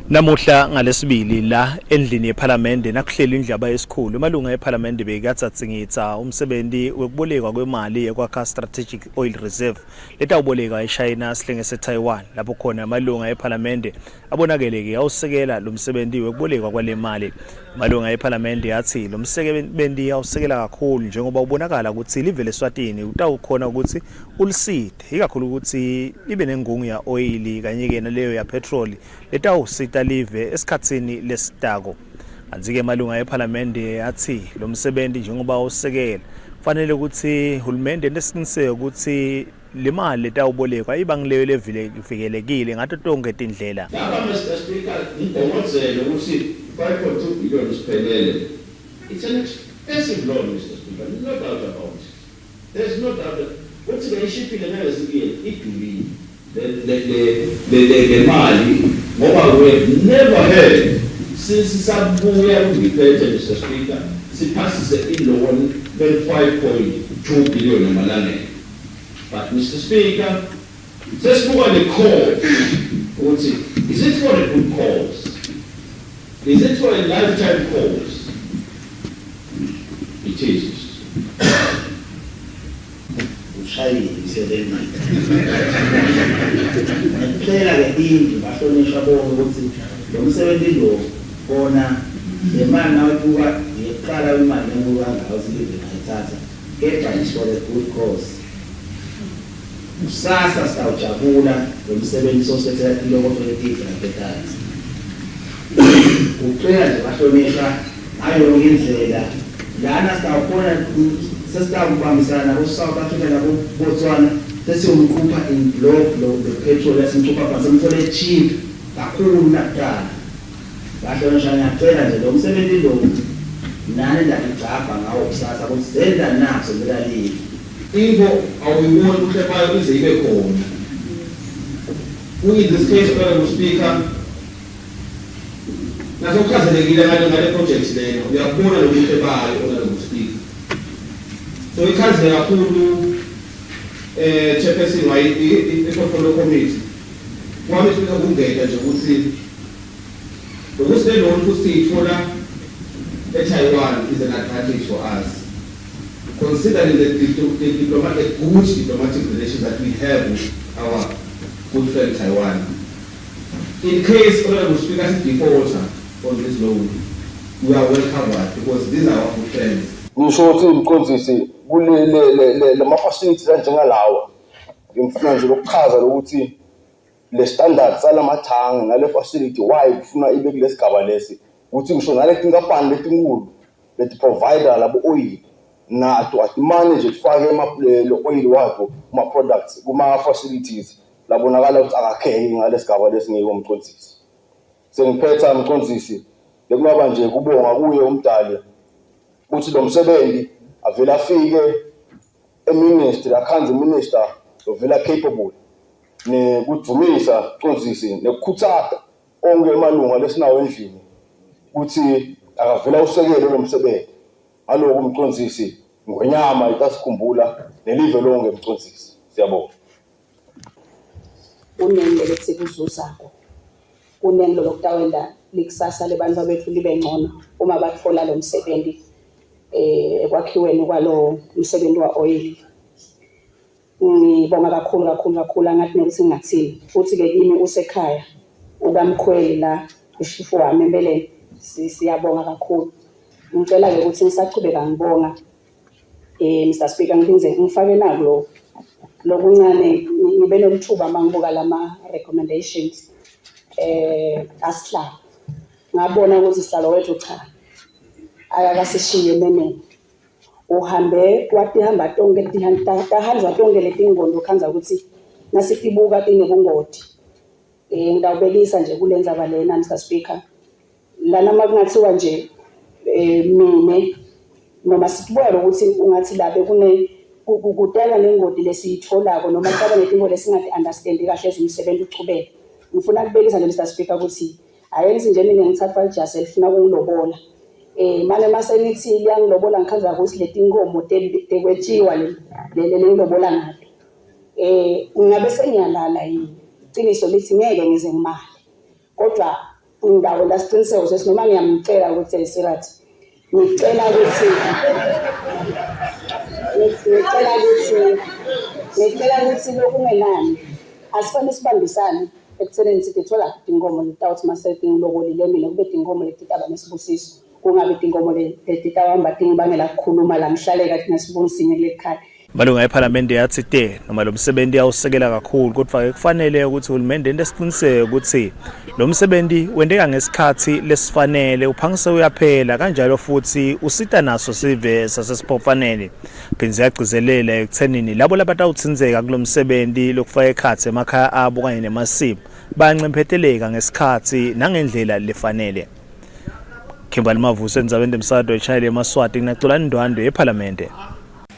Namuhla ngalesibili la endlini yePhalamende nakuhleli indlaba yesikhulu amalunga ePhalamende bekatsatsingitsa umsebenzi wokubolekwa kwemali ekwakha strategic oil reserve letawubolekwa eChina sihlenge seTaiwan lapho khona amalunga ePhalamende abonakeleke awusekela lo msebenzi wokubolekwa kwale mali. Amalunga ePhalamende athi lo msebenzi awusekela kakhulu njengoba ubonakala ukuthi live leSwatini utawukhona ukuthi uliside ikakhulu ukuthi libe nengungu ya oil kanye ke naleyo ya petrol letawusita live esikhatsini lesitako. Anzike amalunga ePhalamende athi lo msebenzi njengoba usekela kufanele ukuthi uhulumende nesiqiniseko ukuthi le mali letawubolekwa ibangileyo levikelekile ngato tonke tindlela. Lapha Mr. Speaker ngidongodzele ukuthi 5.2 billion isiphelele. It's an expensive loan, Mr. Speaker. No doubt about it. There's no doubt. What's the issue in the the mali ngoba we have never heard since sabuya kungiphethe Mr. Speaker siphasise ilone 5.2 billion emalangeni. But Mr. Speaker, let's look at the cause. Is it for a good cause? Is it for a lifetime cause? It is. Ngicela ke indlu bahlonishwa bonke ukuthi lo msebenzi lo bona le mali nawubuka iqala imali enkulu kangaho silive ngayithatha kepha is for a good cause. Usasa sawujabula lo msebenzi sosethela iloko letika laphethazi. Ucela nje bahlonishwa ngayo yonke indlela lana sawubona sesitawubambisana nabo South Africa nabo Botswana sesiyomkhupha in block the petrol esimkhupha basemthole cheap kakhulu nakudala. Bahlonishwa ngiyacela nje lo msebenzi lo nani ndakugcaba ngawo kusasa ukuthi senda naso ngelalini. Into awuyibona ukuthi bayo ize ibe khona. In this case Honorable Speaker nasokuchazelekile ngale project leyo uyabona lokuthi bayo Honorable Speaker. So ikhazile kakhulu chairperson portfolio committee kwami sifika kungena nje ukuthi ukuthi le loan kusithola eTaiwan is an advantage for us considering the diplomatic relations that we have with our good friend Taiwan. In case Honorable Speaker defaulter on this loan, we are well covered because these are our good friends. Ngisho ukuthi umqondisi kule lama facilities njengalawa ngifuna nje ukuchaza ukuthi le standards alamathanga ngale facility why kufuna ibe kulesigaba lesi ukuthi ngisho ngale tinkampani letinkulu leti provider labo oil nato atimanage kufake lo oil wakho kuma products kuma facilities labonakala ukuthi akakhenge ngale sigaba lesingeke umqondisi. Sengiphetha umqondisi lekungaba nje kubonga kuye umdali ukuthi lo msebenzi avela afike eministry akhanze minister ovela capable nekudumisa qonzisi nekukhuthaza onke emalunga lesinawo endlini ukuthi akavela usekele lo msebenzi aloko umqonzisi ngonyama itasikhumbula nelive lonke umqonzisi. Siyabonga. Unenhle lethi kuzuzako unenhle lokutawenda likusasa lebantu bethu libe ngcono uma bathola lo msebenzi ekwakhiweni kwalo umsebenzi wa oil. Ngibonga kakhulu angathi nokuthi ngingathini futhi ke kimi usekhaya ukamkhweli la ushifu wami empeleni siyabonga kakhulu. Ngicela ke ukuthi ngisachubeka ngibonga Mr. Speaker ngifake nalo lokuncane ngibe nomthuba mangibuka lama recommendations asihlalo ngabona ukuthi sihlalo wethu cha akakasishiye menene uhambe watihamba tonke tahanjwa tonke letingondo khanza ukuthi nasikibuka tinebungoti ngidawubelisa nje kulenza balena Mr. Speaker lana makungathiwa nje mine noma sibuya ukuthi ungathi labe kudala nengodi lesiyitholako noma kaba netingolo lesingathi understand kahle umsebenzi uchubeka. Ngifuna ukubelisa nje Mr. Speaker ukuthi ayenzi nje mina ngithatha ijasi elifuna ukungilobola manje masenithi liyangilobola ngikhaza ukuthi letinkomo tekwetshiwa le ngilobola ngato ngabe senyalala yini iqiniso lithi ngeke ngize ngimali kodwa Ngawo lasiqiniseko ukuthi noma ngiyamcela ukuthi Sirathi ngicela ukuthi lokungenani asifane sibambisane ekuthenini sithi thola inkomo letawuthi masethi ngilokole mina kube inkomo letitaba nesibusiso kungabe inkomo letitawamba tingibangela ukukhuluma la ngihlaleka thina sibunisine kulekhaya. Malunga ePhalamende yathi noma lo msebenzi awusekela kakhulu kodwa kufanele ukuthi uhulumende ndesiqiniseke ukuthi lo msebenzi wendeka ngesikhathi lesifanele uphangise uyaphela kanjalo futhi usita naso sive sasesiphofanele phindze yagcizelela ekuthenini labo labatawuthinzeka kulo msebenzi lokufaka ekhatsi emakhaya abo kanye nemasimo bayanciphetheleka ngesikhathi nangendlela lefanele. Kimberly Mavuso endzabeni emsado eChile eMaswati nginaxolani Ndwandwe ePhalamende.